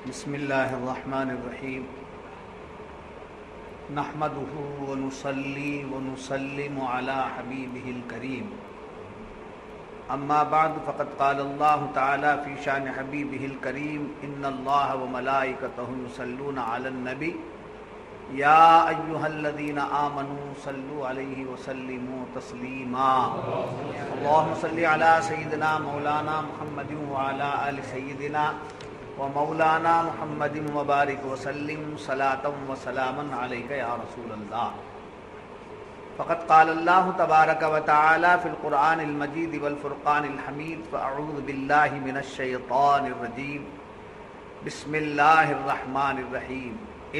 بسم اللہ الرحمن الرحیم نحمده ونصلی ونسلم علی حبیبہ الکریم اما بعد فقد قال اللہ تعالی فی شان حبیبہ الکریم ان اللہ وملائکتہ یصلون علی النبی یا ایہا الذین آمنوا صلوا علیہ وسلموا تسلیما اللہم صلی علی سیدنا مولانا محمد وعلی آل سیدنا ومولانا محمد وبارک وسلم صلاۃ وسلاما علیک یا رسول اللہ فقد قال اللہ تبارک وتعالی فی القرآن المجید والفرقان الحمید فاعوذ باللہ من الشیطان الرجیم بسم اللہ الرحمن الرحیم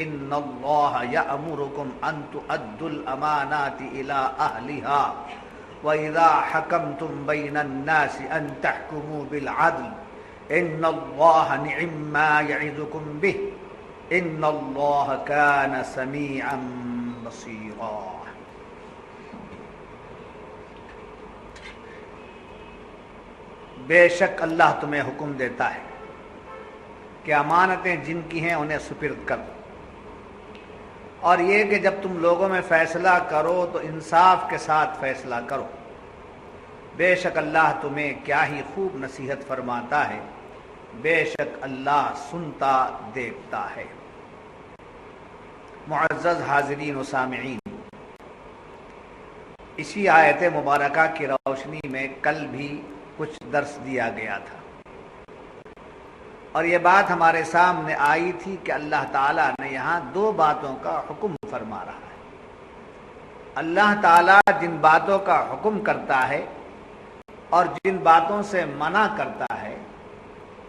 ان اللہ یأمرکم ان تؤدوا الامانات الی اہلها واذا حکمتم بین الناس ان تحکموا بالعدل ان اللہ نعم ما یعظکم بہ ان اللہ کان سمیعا بصیرا۔ بے شک اللہ تمہیں حکم دیتا ہے کہ امانتیں جن کی ہیں انہیں سپرد کر دو، اور یہ کہ جب تم لوگوں میں فیصلہ کرو تو انصاف کے ساتھ فیصلہ کرو، بے شک اللہ تمہیں کیا ہی خوب نصیحت فرماتا ہے، بے شک اللہ سنتا دیکھتا ہے۔ معزز حاضرین و سامعین، اسی آیت مبارکہ کی روشنی میں کل بھی کچھ درس دیا گیا تھا، اور یہ بات ہمارے سامنے آئی تھی کہ اللہ تعالیٰ نے یہاں دو باتوں کا حکم فرما رہا ہے۔ اللہ تعالیٰ جن باتوں کا حکم کرتا ہے اور جن باتوں سے منع کرتا ہے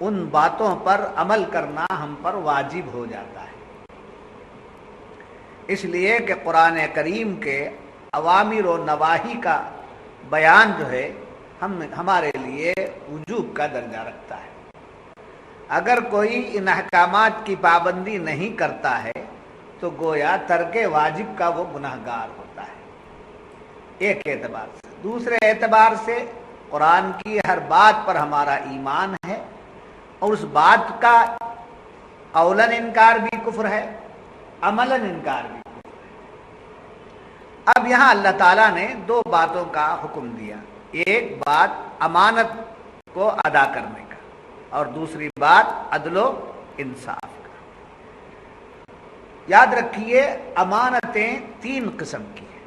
ان باتوں پر عمل کرنا ہم پر واجب ہو جاتا ہے، اس لیے کہ قرآن کریم کے اوامر و نواہی کا بیان جو ہے ہمارے لیے وجوب کا درجہ رکھتا ہے۔ اگر کوئی ان احکامات کی پابندی نہیں کرتا ہے تو گویا ترک واجب کا وہ گنہگار ہوتا ہے، ایک اعتبار سے۔ دوسرے اعتبار سے قرآن کی ہر بات پر ہمارا ایمان ہے، اور اس بات کا قولاً انکار بھی کفر ہے، عملاً انکار بھی کفر ہے۔ اب یہاں اللہ تعالیٰ نے دو باتوں کا حکم دیا، ایک بات امانت کو ادا کرنے کا اور دوسری بات عدل و انصاف کا۔ یاد رکھیے امانتیں تین قسم کی ہیں،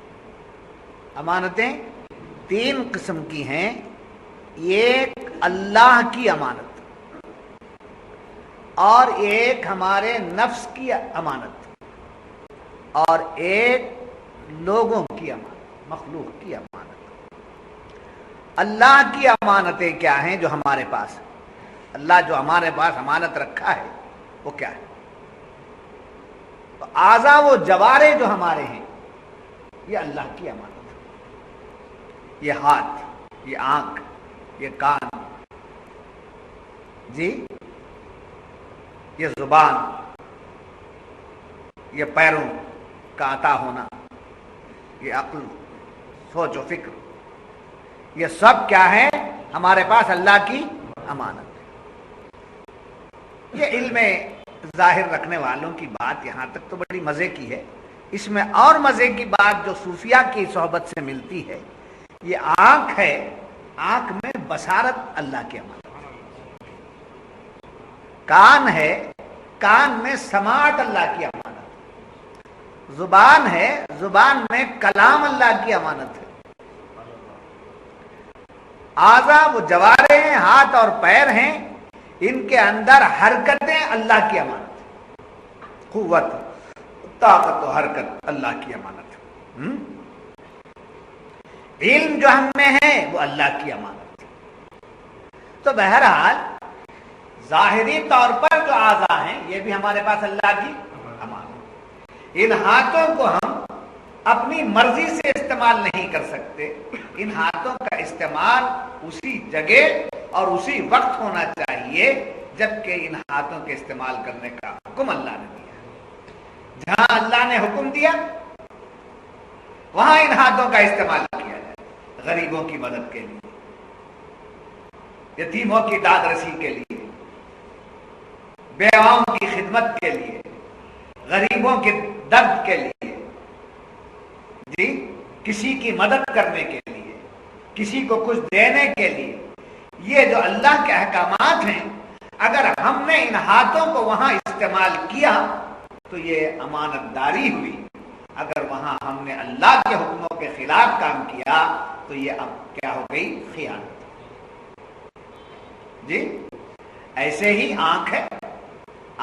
امانتیں تین قسم کی ہیں، ایک اللہ کی امانت اور ایک ہمارے نفس کی امانت اور ایک لوگوں کی امانت، مخلوق کی امانت۔ اللہ کی امانتیں کیا ہیں جو ہمارے پاس ہیں؟ اللہ جو ہمارے پاس امانت رکھا ہے وہ کیا ہے؟ تو اعضاء و جوارے جو ہمارے ہیں یہ اللہ کی امانت ہے، یہ ہاتھ، یہ آنکھ، یہ کان، جی یہ زبان، یہ پیروں کا عطا ہونا، یہ عقل، سوچ و فکر، یہ سب کیا ہے؟ ہمارے پاس اللہ کی امانت ہے۔ یہ علم ظاہر رکھنے والوں کی بات یہاں تک تو بڑی مزے کی ہے، اس میں اور مزے کی بات جو صوفیہ کی صحبت سے ملتی ہے، یہ آنکھ ہے، آنکھ میں بصارت اللہ کی امانت، کان ہے، کان میں سماعت اللہ کی امانت، زبان ہے، زبان میں کلام اللہ کی امانت ہے، اعضاء وہ جوارے ہیں، ہاتھ اور پیر ہیں، ان کے اندر حرکتیں اللہ کی امانت ہے، قوت، طاقت و حرکت اللہ کی امانت ہے، علم جو ہم میں ہے وہ اللہ کی امانت ہے۔ تو بہرحال ظاہری طور پر جو اعضاء ہیں یہ بھی ہمارے پاس اللہ کی امانت۔ ان ہاتھوں کو ہم اپنی مرضی سے استعمال نہیں کر سکتے، ان ہاتھوں کا استعمال اسی جگہ اور اسی وقت ہونا چاہیے جبکہ ان ہاتھوں کے استعمال کرنے کا حکم اللہ نے دیا۔ جہاں اللہ نے حکم دیا وہاں ان ہاتھوں کا استعمال کیا جائے، غریبوں کی مدد کے لیے، یتیموں کی داد رسی کے لیے، بیواؤں کی خدمت کے لیے، غریبوں کے درد کے لیے، جی کسی کی مدد کرنے کے لیے، کسی کو کچھ دینے کے لیے، یہ جو اللہ کے احکامات ہیں، اگر ہم نے ان ہاتھوں کو وہاں استعمال کیا تو یہ امانت داری ہوئی. اگر وہاں ہم نے اللہ کے حکموں کے خلاف کام کیا تو یہ اب کیا ہو گئی؟ خیانت. جی ایسے ہی آنکھ ہے،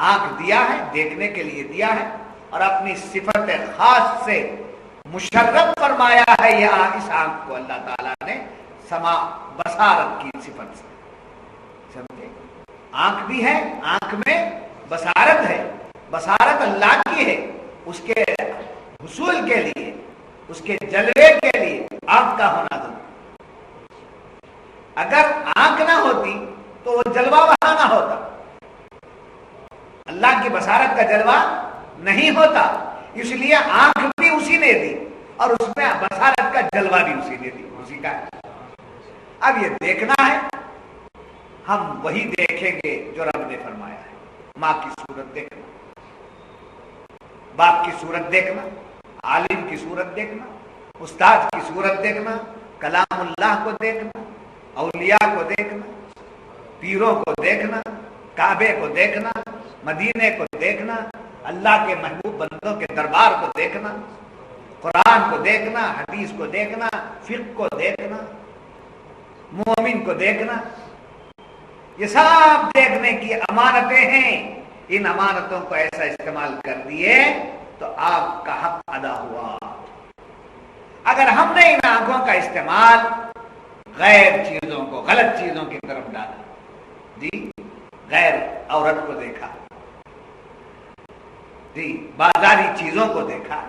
آنکھ دیا ہے، دیکھنے کے لیے دیا ہے، اور اپنی صفت خاص سے مشرف فرمایا ہے یہ اس آنکھ کو اللہ تعالیٰ نے سما بصارت کی صفت سے. سمجھے؟ آنکھ بھی ہے، آنکھ میں بصارت ہے، بصارت اللہ کی ہے. اس کے حصول کے لیے، اس کے جلوے کے لیے آنکھ کا ہونا ضروری. اگر آنکھ نہ ہوتی تو وہ جلوہ وہاں نہ ہوتا. اللہ کی بصارت کا جلوہ نہیں ہوتا، اس لیے آنکھ بھی اسی نے دی اور اس میں بصارت کا جلوہ بھی اسی نے دی، اسی کا ہے. اب یہ دیکھنا ہے، ہم وہی دیکھیں گے جو رب نے فرمایا ہے. ماں کی صورت دیکھنا، باپ کی صورت دیکھنا، عالم کی صورت دیکھنا، استاد کی صورت دیکھنا، کلام اللہ کو دیکھنا، اولیاء کو دیکھنا، پیروں کو دیکھنا، کعبے کو دیکھنا، مدینے کو دیکھنا، اللہ کے محبوب بندوں کے دربار کو دیکھنا، قرآن کو دیکھنا، حدیث کو دیکھنا، فقہ کو دیکھنا، مومن کو دیکھنا. یہ سب دیکھنے کی امانتیں ہیں. ان امانتوں کو ایسا استعمال کر دیے تو آپ کا حق ادا ہوا. اگر ہم نے ان آنکھوں کا استعمال غیر چیزوں کو، غلط چیزوں کی طرف ڈالا، جی غیر عورت کو دیکھا، جی بازاری چیزوں کو دیکھا،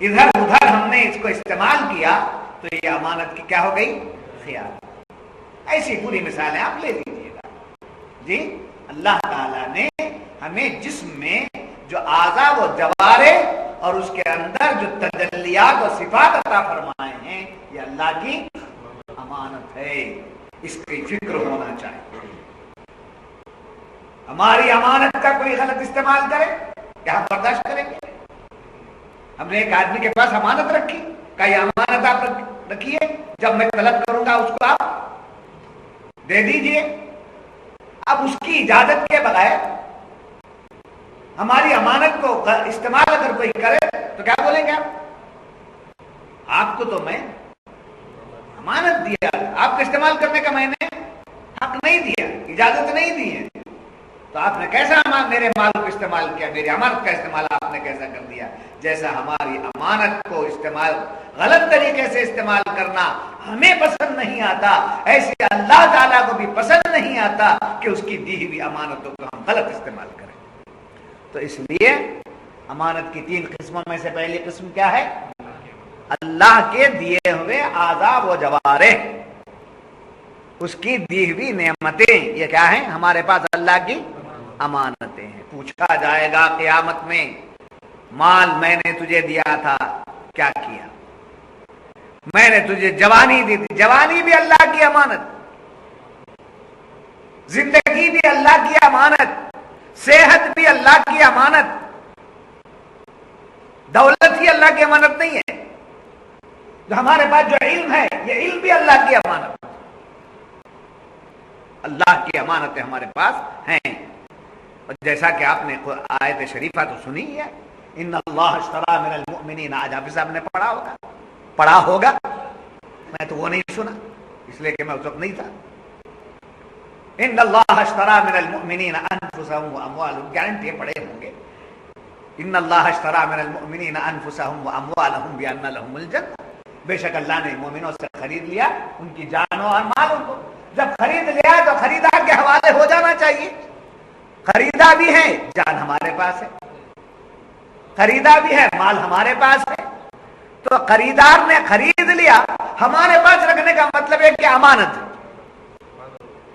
ادھر ادھر ہم نے اس کو استعمال کیا تو یہ امانت کی کیا ہو گئی؟ خیانت. ایسی پوری مثالیں آپ لے لیجیے گا. جی اللہ تعالیٰ نے ہمیں جسم میں جو اعضاء و جوارح اور اس کے اندر جو تجلیات و صفات عطا فرمائے ہیں، یہ اللہ کی امانت ہے. اس کی فکر ہونا چاہیے. ہماری امانت کا کوئی غلط استعمال کرے کیا ہم برداشت کریں گے؟ ہم نے ایک آدمی کے پاس امانت رکھی، کہ یہ امانت آپ رکھیے، جب میں طلب کروں گا اس کو آپ دے دیجئے. اب اس کی اجازت کے بغیر ہماری امانت کو استعمال اگر کوئی کرے تو کیا بولیں گے؟ آپ کو تو میں امانت دیا، آپ کو استعمال کرنے کا میں نے حق نہیں دیا، اجازت نہیں دی ہے، تو آپ نے کیسا میرے مال کو استعمال کیا؟ میری امانت کا استعمال آپ نے کیسا کر دیا؟ جیسا ہماری امانت کو استعمال غلط طریقے سے استعمال کرنا ہمیں پسند نہیں آتا، ایسے اللہ تعالیٰ کو بھی پسند نہیں آتا کہ اس کی دی ہوئی امانتوں کو ہم غلط استعمال کریں. تو اس لیے امانت کی 3 قسموں میں سے پہلی قسم کیا ہے؟ اللہ کے دیے ہوئے اعضاء و جوارح، اس کی دی ہوئی نعمتیں، یہ کیا ہیں؟ ہمارے پاس اللہ کی امانتیں ہیں. پوچھا جائے گا قیامت میں، مال میں نے تجھے دیا تھا کیا کیا؟ میں نے تجھے جوانی دی تھی، جوانی بھی اللہ کی امانت، زندگی بھی اللہ کی امانت، صحت بھی اللہ کی امانت، دولت ہی اللہ کی امانت نہیں ہے. جو ہمارے پاس جو علم ہے، یہ علم بھی اللہ کی امانت، اللہ کی امانتیں ہمارے پاس ہیں. اور جیسا کہ آپ نے آیت شریفہ تو سنی ہے، ان اللہ اشتری من المؤمنین، آج حافظ صاحب نے پڑھا ہوگا، میں تو وہ نہیں سنا اس لیے کہ میں اس وقت نہیں تھا. ان اللہ اشتری من المؤمنین انفسهم واموالهم، گارنٹی پڑھے ہوں گے. ان اللہ اشتری من المؤمنین انفسهم واموالهم بان لهم الجنہ، بے شک اللہ نے مومنوں سے خرید لیا ان کی جانوں اور مالوں کو. جب خرید لیا تو خریدار کے حوالے ہو جانا چاہیے. خریدا بھی ہے، جان ہمارے پاس ہے، خریدا بھی ہے، مال ہمارے پاس ہے. تو خریدار نے خرید لیا، ہمارے پاس رکھنے کا مطلب ہے کہ امانت ہے.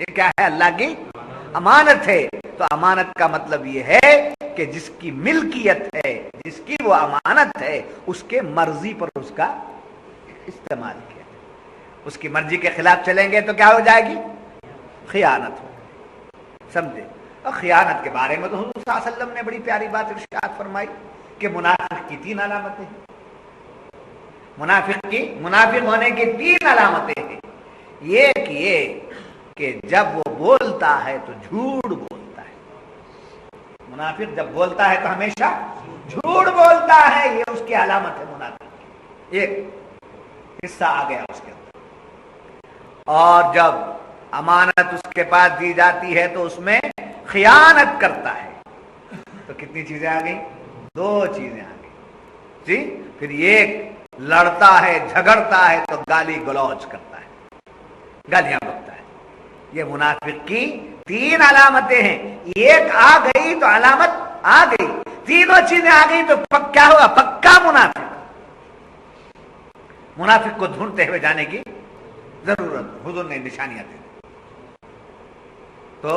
یہ کیا ہے؟ اللہ کی امانت ہے. تو امانت کا مطلب یہ ہے کہ جس کی ملکیت ہے، جس کی وہ امانت ہے، اس کے مرضی پر اس کا استعمال کیا. اس کی مرضی کے خلاف چلیں گے تو کیا ہو جائے گی؟ خیانت ہو. سمجھے؟ اور خیانت کے بارے میں تو حضور صلی اللہ علیہ وسلم نے بڑی پیاری بات ارشاد فرمائی کہ منافق کی 3 علامتیں ہیں. منافق ہونے کی 3 علامتیں ہیں. ایک یہ کہ جب وہ بولتا ہے تو جھوٹ بولتا ہے. منافق جب بولتا ہے تو ہمیشہ جھوٹ بولتا ہے. یہ اس کی علامت ہے منافق کی. ایک حصہ آ گیا اس کے اندر. اور جب امانت اس کے پاس دی جاتی ہے تو اس میں خیانت کرتا ہے. تو کتنی چیزیں آ گئی؟ 2 چیزیں آ گئی جی. پھر ایک لڑتا ہے جھگڑتا ہے تو گالی گلوچ کرتا ہے, گالیاں بکتا ہے. یہ منافق کی 3 علامتیں ہیں. ایک آ گئی تو علامت آ گئی, تینوں چیزیں آ گئی تو کیا ہوا؟ پکا منافق. منافق کو ڈھونڈتے ہوئے جانے کی ضرورت, حضور نے نشانیاں دی. تو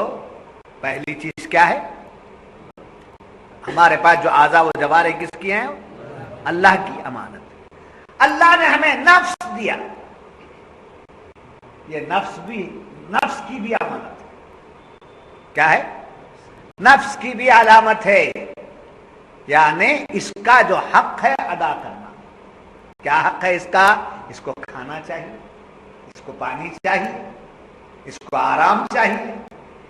پہلی چیز کیا ہے؟ ہمارے پاس جو اعضاء و جوارح کس کی ہیں؟ اللہ کی امانت. اللہ نے ہمیں نفس دیا, یہ نفس کی بھی امانت ہے. کیا ہے؟ نفس کی بھی علامت ہے, یعنی اس کا جو حق ہے ادا کرنا. کیا حق ہے اس کا؟ اس کو کھانا چاہیے, اس کو پانی چاہیے, اس کو آرام چاہیے,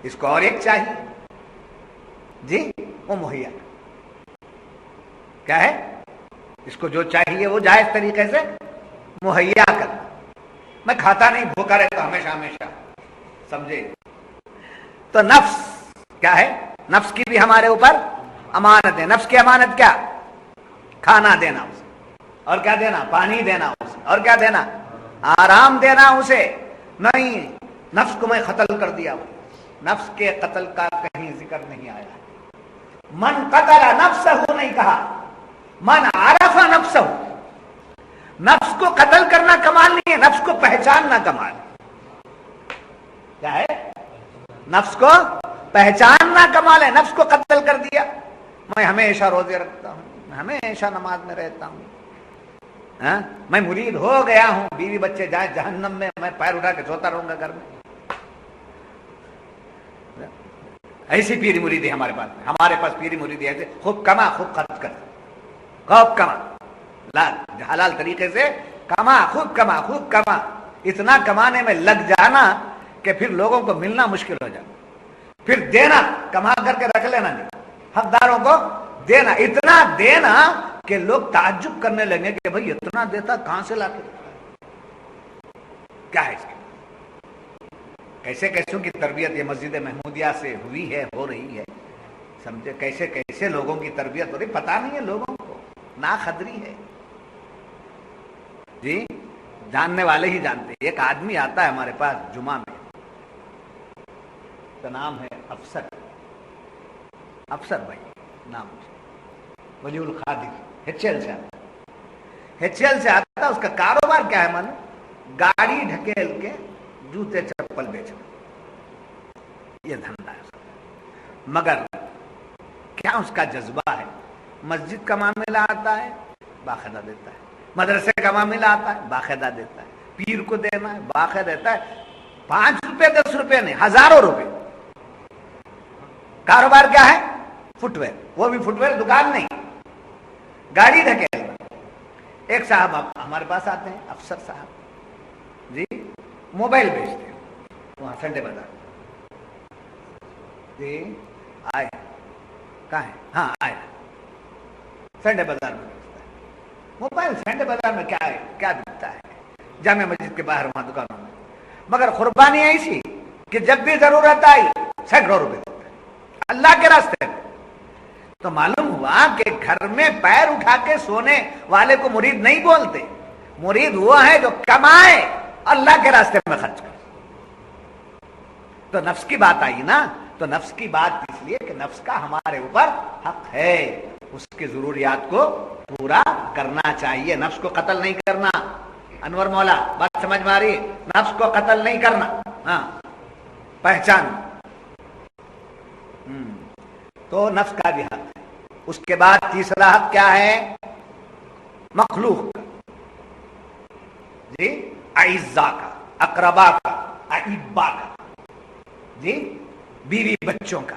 اس کو اور ایک چاہیے جی, وہ مہیا. کیا ہے؟ اس کو جو چاہیے وہ جائز طریقے سے مہیا کرنا. میں کھاتا نہیں, بھوکا رہتا ہمیشہ ہمیشہ, سمجھے؟ تو نفس کیا ہے؟ نفس کی بھی ہمارے اوپر امانت ہے. نفس کی امانت کیا؟ کھانا دینا اسے, اور کیا دینا؟ پانی دینا اسے, اور کیا دینا؟ آرام دینا اسے. نہیں, نفس کو میں قتل کر دیا. نفس کے قتل کا کہیں ذکر نہیں آیا. من قتل نفسہ نہیں کہا, من عرف نفسہ. نفس کو قتل کرنا کمال نہیں ہے, نفس کو پہچاننا کمال ہے. کیا ہے؟ نفس کو پہچاننا کمال ہے. نفس کو قتل کر دیا. میں ہمیشہ روزے رکھتا ہوں, میں ہمیشہ نماز میں رہتا ہوں, میں مرید ہو گیا ہوں, بیوی بچے جائیں جہنم میں, میں پیر اٹھا کے سوتا رہوں گا گھر میں. ایسی پیری مریدی ہمارے پاس پیری مریدی ایسے خوب کما خوب خرچ کر, خوب کما, حلال طریقے سے کما, خوب کما, اتنا کمانے میں لگ جانا کہ پھر لوگوں کو ملنا مشکل ہو جانا. پھر دینا, کما کر کے رکھ لینا نہیں, حقداروں کو دینا, اتنا دینا کہ لوگ تعجب کرنے لگے کہ بھئی اتنا دیتا کہاں سے لاتے. کیا ہے اس کے کیسے کیسوں کی تربیت یہ مسجد محمودیہ سے ہوئی ہے, ہو رہی ہے, سمجھے؟ کیسے کیسے لوگوں کی تربیت ہو رہی, پتہ نہیں ہے لوگوں کو, نا خدری ہے جی. جاننے والے ہی جانتے. ایک آدمی آتا ہے ہمارے پاس جمعہ میں, کا نام ہے افسر بھائی نام, ولی القادر, ہیچل سے آتا. اس کا کاروبار کیا ہے؟ گاڑی ڈھکیل کے جوتے چپل بیچنا, یہ دھندا ہے اس کا. مگر کیا اس کا جذبہ ہے؟ مسجد کا معاملہ آتا ہے باقاعدہ دیتا ہے, مدرسے کا معاملہ آتا ہے باقاعدہ دیتا ہے, پیر کو دینا ہے باقاعدہ دیتا ہے. 5 روپے 10 روپے نہیں, ہزاروں روپے. کاروبار کیا ہے؟ فٹ ویئر, وہ بھی فٹ ویئر دکان نہیں, گاڑی ڈھکیلنا. ایک صاحب ہمارے پاس آتے ہیں, افسر صاحب جی, موبائل بیچتے ہیں وہاں سنڈے بازار جی. آئے کہاں ہے؟ ہاں آئے, سنڈے بازار میں بیچتا ہے موبائل. سنڈے بازار میں کیا ہے, کیا بکتا ہے؟ جامع مسجد کے باہر وہاں دکانوں میں. مگر قربانی ایسی کہ جب بھی ضرورت آئی سینکڑوں روپے دیتا ہے اللہ کے راستے میں. تو معلوم ہوا کہ گھر میں پیر اٹھا کے سونے والے کو مرید نہیں بولتے. مرید وہ ہے جو کمائے اللہ کے راستے میں خرچ کرے. تو نفس کی بات آئی نا, تو نفس کی بات اس لیے کہ نفس کا ہمارے اوپر حق ہے, اس کی ضروریات کو پورا کرنا چاہیے. نفس کو قتل نہیں کرنا. انور مولا بات سمجھ میں آ رہی؟ نفس کو قتل نہیں کرنا, ہاں پہچان. تو نفس کا بھی حق ہے. اس کے بعد تیسرا حق کیا ہے؟ مخلوق کا جی, اعزا کا, اقربا کا, احبا کا جی, بیوی بچوں کا,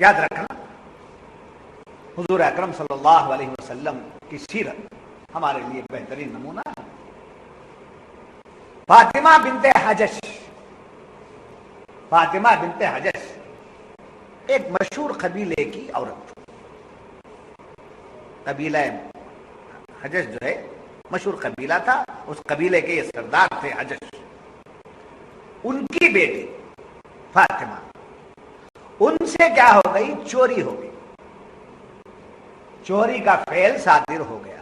یاد رکھنا حضور اکرم صلی اللہ علیہ وسلم کی سیرت ہمارے لیے بہترین نمونہ ہے۔ فاطمہ بنت حجش، فاطمہ بنت حجش ایک مشہور قبیلے کی عورت، قبیلہ حجش جو ہے مشہور قبیلہ تھا، اس قبیلے کے یہ سردار تھے حجش۔ ان کی بیٹی فاطمہ، ان سے کیا ہو گئی؟ چوری ہو گئی، چوری کا فعل صادر ہو گیا۔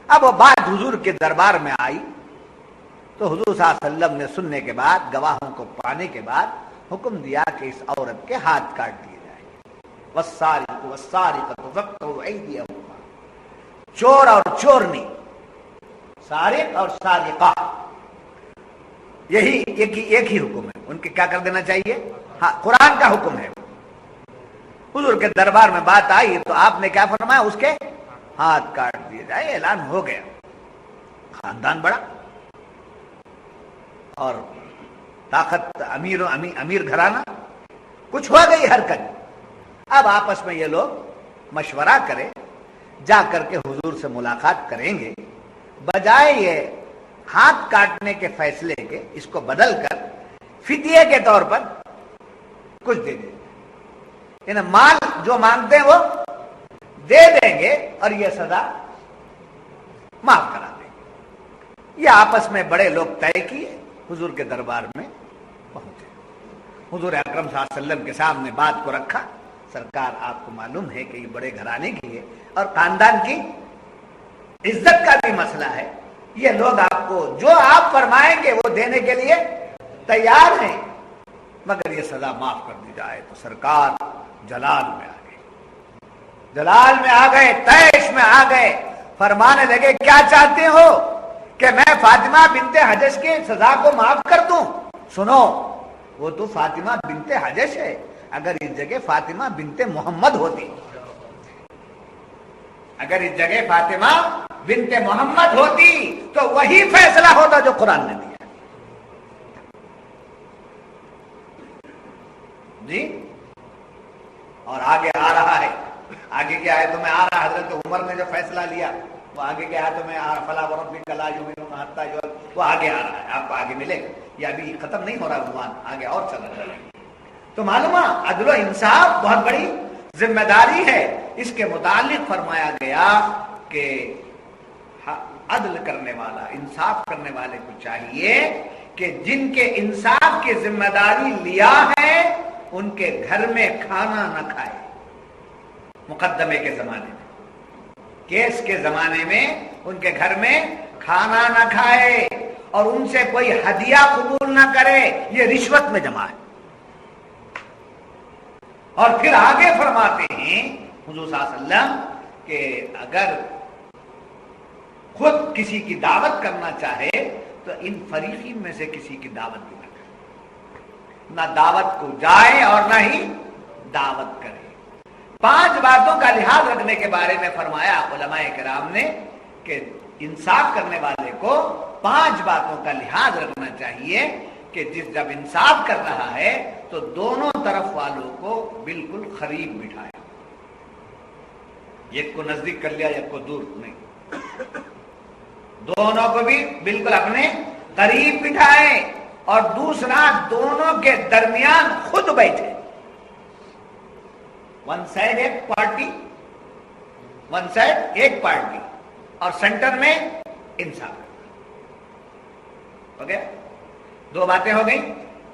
اب وہ بات حضور کے دربار میں آئی تو حضور صلی اللہ علیہ وسلم نے سننے کے بعد، گواہوں کو پانے کے بعد حکم دیا کہ اس عورت کے ہاتھ کاٹ دیے جائیں۔ والسارق والسارقۃ فاقطعوا ایدیہما، چور اور چورنی، سارق اور سارقہ، یہی ایک ہی حکم ہے، ان کے کیا کر دینا چاہیے؟ ہاں، قرآن کا حکم ہے۔ حضور کے دربار میں بات آئی تو آپ نے کیا فرمایا؟ اس کے ہاتھ کاٹ دیے جائے۔ اعلان ہو گیا، خاندان بڑا اور طاقت، امیر گھرانہ، کچھ ہو گئی حرکت۔ اب آپس میں یہ لوگ مشورہ کرے، جا کر کے حضور سے ملاقات کریں گے، بجائے یہ ہاتھ کاٹنے کے فیصلے کے اس کو بدل کر فدیے کے طور پر کچھ دے دیں، انہیں مال جو مانگتے ہیں وہ دے دیں گے اور یہ سزا معاف کرا دیں گے۔ یہ آپس میں بڑے لوگ طے کیے، حضور کے دربار میں پہنچے، حضور اکرم صلی اللہ علیہ وسلم کے سامنے بات کو رکھا۔ سرکار، آپ کو معلوم ہے کہ یہ بڑے گھرانے کی ہے اور خاندان کی عزت کا بھی مسئلہ ہے، یہ لوگ آپ کو جو آپ فرمائیں گے وہ دینے کے لیے تیار ہیں، مگر یہ سزا معاف کر دی جائے۔ تو سرکار جلال میں آ گئے، جلال میں آ گئے، طیش میں آ گئے، فرمانے لگے کیا چاہتے ہو کہ میں فاطمہ بنت حجش کی سزا کو معاف کر دوں؟ سنو، وہ تو فاطمہ بنت حجش ہے، اگر اس جگہ فاطمہ بنت محمد ہوتی، اگر اس جگہ فاطمہ بنت محمد ہوتی تو وہی فیصلہ ہوتا جو قرآن نے دیا جی۔ اور آگے آ رہا ہے، آگے کیا ہے تمہیں آ رہا ہے، حضرت عمر نے جو فیصلہ لیا وہ آگے کیا ہے تمہیں فلا وربک لا یؤمنون حتی وہ آگے آ رہا ہے، آپ کو آگے ملے گا، یہ ابھی ختم نہیں ہو رہا عنوان، آگے اور چل رہا ہے۔ تو معلوم ہے عدل و انصاف بہت بڑی ذمہ داری ہے۔ اس کے متعلق فرمایا گیا کہ عدل کرنے والا، انصاف کرنے والے کو چاہیے کہ جن کے انصاف کی ذمہ داری لیا ہے ان کے گھر میں کھانا نہ کھائے، مقدمے کے زمانے میں، کیس کے زمانے میں ان کے گھر میں کھانا نہ کھائے اور ان سے کوئی ہدیہ قبول نہ کرے، یہ رشوت میں جمع ہے۔ اور پھر آگے فرماتے ہیں حضور صلی اللہ علیہ وسلم کہ اگر خود کسی کی دعوت کرنا چاہے تو ان فریقین میں سے کسی کی دعوت بھی نہ کرے، نہ دعوت کو جائے اور نہ ہی دعوت کرے۔ 5 باتوں کا لحاظ رکھنے کے بارے میں فرمایا علماء کرام نے کہ انصاف کرنے والے کو 5 باتوں کا لحاظ رکھنا چاہیے کہ جب انصاف کر رہا ہے تو دونوں طرف والوں کو بالکل قریب بٹھائے، ایک کو نزدیک کر لیا ایک کو دور نہیں، دونوں کو بھی بالکل اپنے قریب بٹھائے، اور دوسرا دونوں کے درمیان خود بیٹھے، ون سائڈ ایک پارٹی، ون سائڈ ایک پارٹی اور سینٹر میں انصاف۔ ہو گیا، 2 باتیں ہو گئی۔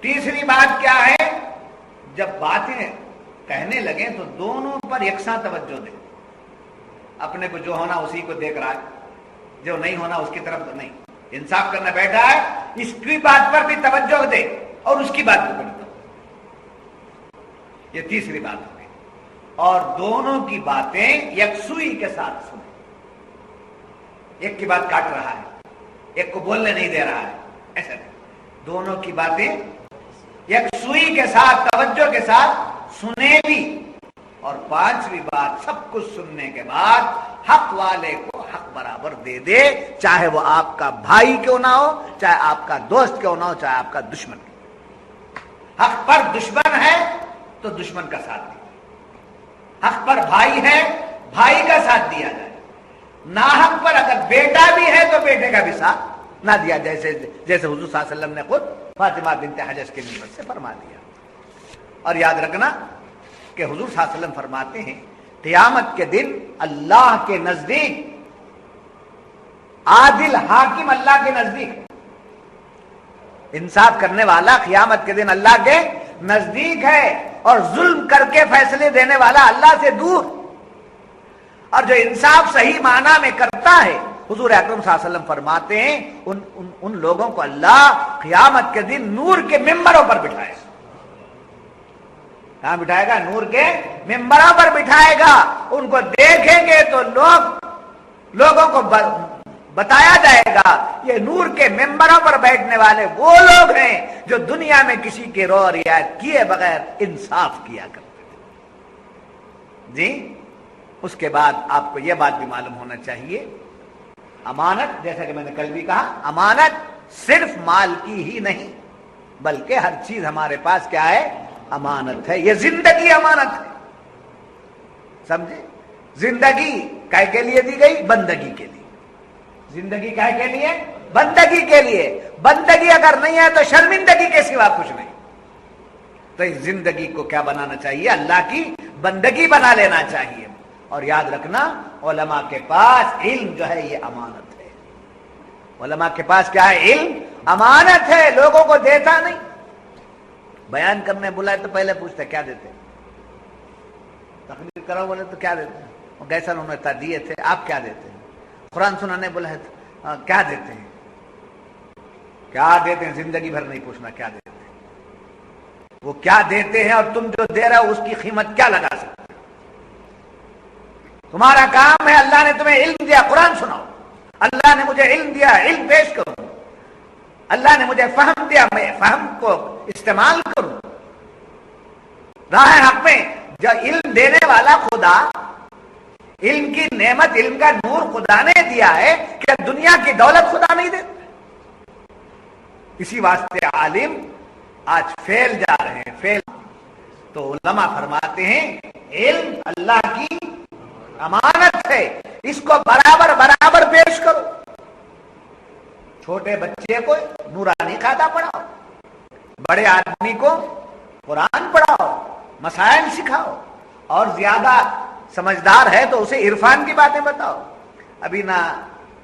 تیسری بات کیا ہے؟ جب باتیں کہنے لگے تو دونوں پر یکساں توجہ دے، اپنے کو جو ہونا اسی کو دیکھ رہا ہے، جو نہیں ہونا اس کی طرف نہیں، انصاف کرنا بیٹھا ہے اس کی بات پر بھی توجہ دے اور اس کی بات پر بھی توجہ۔ یہ تیسری بات ہو گئی۔ اور دونوں کی باتیں یکسوئی کے ساتھ سنیں، ایک کی بات کاٹ رہا ہے ایک کو بولنے نہیں دے رہا ہے، ایسا نہیں، دونوں کی باتیں یکسوئی کے ساتھ توجہ کے ساتھ سنیں بھی۔ اور 5ویں بات، سب کچھ سننے کے بعد حق والے کو حق برابر دے دے، چاہے وہ آپ کا بھائی کیوں نہ ہو، چاہے آپ کا دوست کیوں نہ ہو، چاہے آپ کا دشمن کیوں۔ حق پر دشمن ہے تو دشمن کا ساتھ دے، حق پر بھائی ہے، بھائی کا ساتھ دیا جائے، ناحق پر اگر بیٹا بھی ہے تو بیٹے کا بھی ساتھ نہ دیا، جیسے حضور صلی اللہ علیہ وسلم نے خود فاطمہ بنت حجج کے نسبت سے فرما دیا۔ اور یاد رکھنا کہ حضور صلی اللہ علیہ وسلم فرماتے ہیں قیامت کے دن اللہ کے نزدیک عادل حاکم اللہ کے نزدیک، انصاف کرنے والا قیامت کے دن اللہ کے نزدیک ہے، اور ظلم کر کے فیصلے دینے والا اللہ سے دور۔ اور جو انصاف صحیح معنی میں کرتا ہے، حضور اکرم صلی اللہ علیہ وسلم فرماتے ہیں ان لوگوں کو اللہ قیامت کے دن نور کے ممبروں پر بٹھائے گا۔ کہاں بٹھائے گا؟ نور کے ممبروں پر بٹھائے گا۔ ان کو دیکھیں گے تو لوگوں کو بتایا جائے گا یہ نور کے ممبروں پر بیٹھنے والے وہ لوگ ہیں جو دنیا میں کسی کے رو رعایت کیے بغیر انصاف کیا کرتے تھے۔ جی، اس کے بعد آپ کو یہ بات بھی معلوم ہونا چاہیے، امانت، جیسا کہ میں نے کل بھی کہا، امانت صرف مال کی ہی نہیں بلکہ ہر چیز ہمارے پاس کیا ہے؟ امانت ہے۔ یہ زندگی امانت ہے، سمجھے؟ زندگی کائے کے لیے دی گئی؟ بندگی کے لیے۔ زندگی کائے کے لیے؟ بندگی کے لیے۔ بندگی اگر نہیں ہے تو شرمندگی کے سوا کچھ نہیں۔ تو اس زندگی کو کیا بنانا چاہیے؟ اللہ کی بندگی بنا لینا چاہیے۔ اور یاد رکھنا علماء کے پاس علم جو ہے یہ امانت ہے۔ علماء کے پاس کیا ہے؟ علم امانت ہے، لوگوں کو دیتا نہیں۔ بیان کرنے بلائے تو پہلے پوچھتے کیا دیتے، تقریر کرو بولے تو کیا دیتے ہیں، کیسا انہوں نے دیے تھے، آپ کیا دیتے ہیں، قرآن سنانے بلائے تو کیا دیتے ہیں، کیا دیتے ہیں، زندگی بھر نہیں پوچھنا کیا دیتے ہیں، وہ کیا دیتے ہیں اور تم جو دے رہے ہو اس کی قیمت کیا لگا سکتے۔ تمہارا کام ہے اللہ نے تمہیں علم دیا، قرآن سناؤ، اللہ نے مجھے علم دیا، علم پیش کرو، اللہ نے مجھے فہم دیا، میں فہم کو استعمال کروں راہ حق میں۔ جو علم دینے والا خدا، علم کی نعمت، علم کا نور خدا نے دیا ہے، کہ دنیا کی دولت خدا نہیں دیتا۔ اسی واسطے عالم آج فیل جا رہے ہیں، فیل۔ تو علماء فرماتے ہیں علم اللہ کی امانت ہے، اس کو برابر برابر پیش کرو۔ چھوٹے بچے کو نورانی قاعدہ پڑھاؤ، بڑے آدمی کو قرآن پڑھاؤ، مسائل سکھاؤ، اور زیادہ سمجھدار ہے تو اسے عرفان کی باتیں بتاؤ۔ ابھی نہ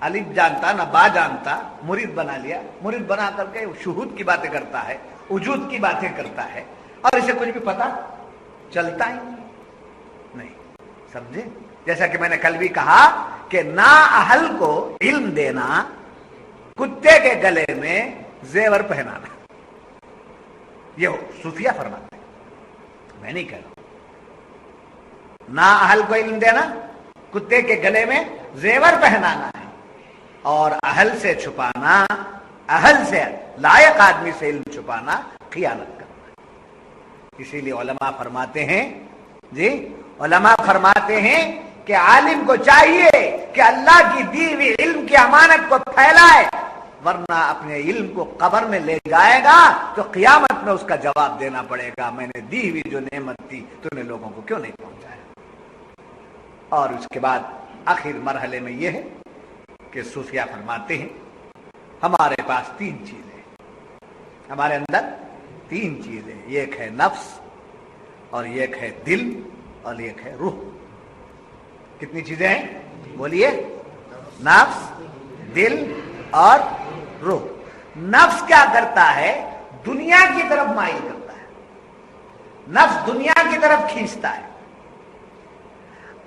الف جانتا نہ با جانتا، مرید بنا لیا، مرید بنا کر کے شہود کی باتیں کرتا ہے، وجود کی باتیں کرتا ہے، اور اسے کچھ بھی پتا چلتا ہی نہیں، سمجھے؟ جیسا کہ میں نے کل بھی کہا کہ نااہل کو علم دینا کتے کے گلے میں زیور پہنانا، یہ صوفیہ فرماتے ہیں، میں نہیں کہہ رہا ہوں۔ نااہل کو علم دینا کتے کے گلے میں زیور پہنانا ہے، اور اہل سے چھپانا، اہل سے لائق آدمی سے علم چھپانا خیانت کرنا ہے۔ اسی لیے علماء فرماتے ہیں، جی علماء فرماتے ہیں کہ عالم کو چاہیے کہ اللہ کی دی ہوئی علم کی امانت کو پھیلائے، ورنہ اپنے علم کو قبر میں لے جائے گا تو قیامت میں اس کا جواب دینا پڑے گا، میں نے دی ہوئی جو نعمت تھی تو نے لوگوں کو کیوں نہیں پہنچایا۔ اور اس کے بعد آخر مرحلے میں یہ ہے کہ صوفیہ فرماتے ہیں ہمارے پاس تین چیزیں، ہمارے اندر تین چیزیں، ایک ہے نفس، اور ایک ہے دل، اور ایک ہے روح۔ کتنی چیزیں ہیں؟ بولیے۔ نفس، دل اور روح۔ نفس کیا کرتا ہے؟ دنیا کی طرف مائل کرتا ہے، نفس دنیا کی طرف کھینچتا ہے۔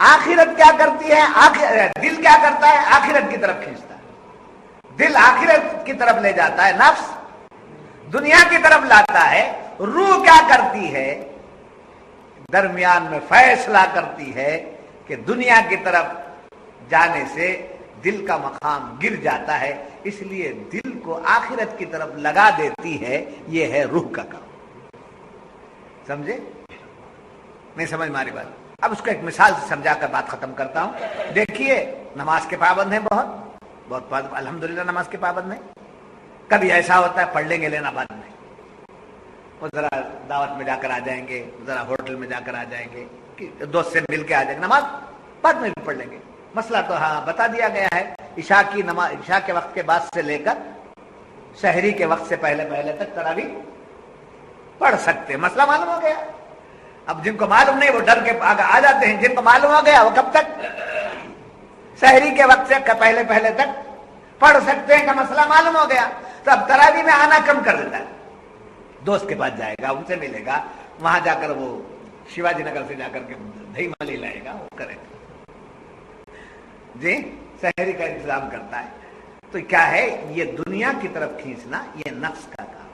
آخرت کیا کرتی ہے؟ دل کیا کرتا ہے؟ آخرت کی طرف کھینچتا ہے، دل آخرت کی طرف لے جاتا ہے، نفس دنیا کی طرف لاتا ہے۔ روح کیا کرتی ہے؟ درمیان میں فیصلہ کرتی ہے کہ دنیا کی طرف جانے سے دل کا مقام گر جاتا ہے، اس لیے دل کو آخرت کی طرف لگا دیتی ہے۔ یہ ہے روح کا کام، سمجھے؟ نہیں سمجھ ماری بات؟ اب اس کو ایک مثال سے سمجھا کر بات ختم کرتا ہوں۔ دیکھیے نماز کے پابند ہیں، بہت الحمدللہ نماز کے پابند ہیں۔ کبھی ایسا ہوتا ہے پڑھ لیں گے لینا بعد میں، وہ ذرا دعوت میں جا کر آ جائیں گے، ذرا ہوٹل میں جا کر آ جائیں گے، کہ دوست سے مل کے آ جائیں گے، نماز بعد میں بھی پڑھ لیں گے، مسئلہ تو ہاں بتا دیا گیا ہے، عشاء کی نماز عشاء کے وقت کے بعد سے لے کر سحری کے وقت سے پہلے تک تراویح پڑھ سکتے ہیں، مسئلہ معلوم ہو گیا۔ اب جن کو معلوم نہیں وہ ڈر کے آ جاتے ہیں، جن کو معلوم ہو گیا وہ کب تک؟ سحری کے وقت سے پہلے تک پڑھ سکتے ہیں کا مسئلہ معلوم ہو گیا۔ تو اب تراویح میں آنا کم کر دیتا ہے، دوست کے پاس جائے گا، ان سے ملے گا، وہاں جا کر وہ شیواجی نگر سے جا کر کے دہی مالی لائے گا، وہ کرے گا جی، سحری کا انتظام کرتا ہے۔ تو کیا ہے، یہ دنیا کی طرف کھینچنا یہ نفس کا کام۔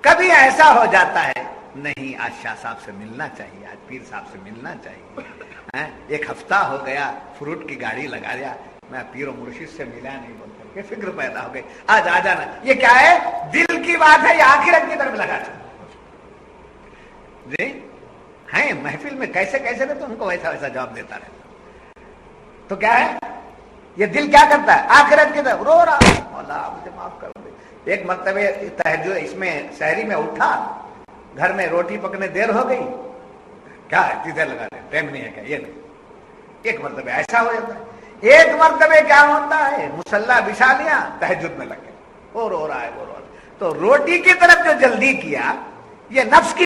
کبھی ایسا ہو جاتا ہے نہیں آج شاہ صاحب سے ملنا چاہیے، آج پیر صاحب سے ملنا چاہیے، ایک ہفتہ ہو گیا فروٹ کی گاڑی لگا لیا، میں پیر و مرشد سے ملا نہیں بول کر کے فکر پیدا ہو گئی، آج آ جانا۔ یہ کیا ہے، دل کی بات ہے یا آخرت کی طرف لگا جی؟ ہیں محفل میں کیسے کیسے رہتے ان کو ویسا ویسا جواب دیتا رہتا۔ تو کیا ہے، یہ دل کیا کرتا ہے، آخرت کی طرف رو رہا، مولا مجھے معاف کر دے۔ ایک مرتبہ تہجد اس میں سحری میں اٹھا، گھر میں روٹی پکنے دیر ہو گئی، کیا ہے چیزیں لگا دیں، ٹائم نہیں ہے کیا، یہ نہیں۔ ایک مرتبہ ایسا ہو جاتا ہے، ایک مرتبہ کیا ہوتا ہے، مصلی بچھا لیا، تہجد میں لگ گئے، وہ رو رہا ہے وہ رو رہا ہے۔ تو روٹی کی طرف جو جلدی کیا یہ نفس کی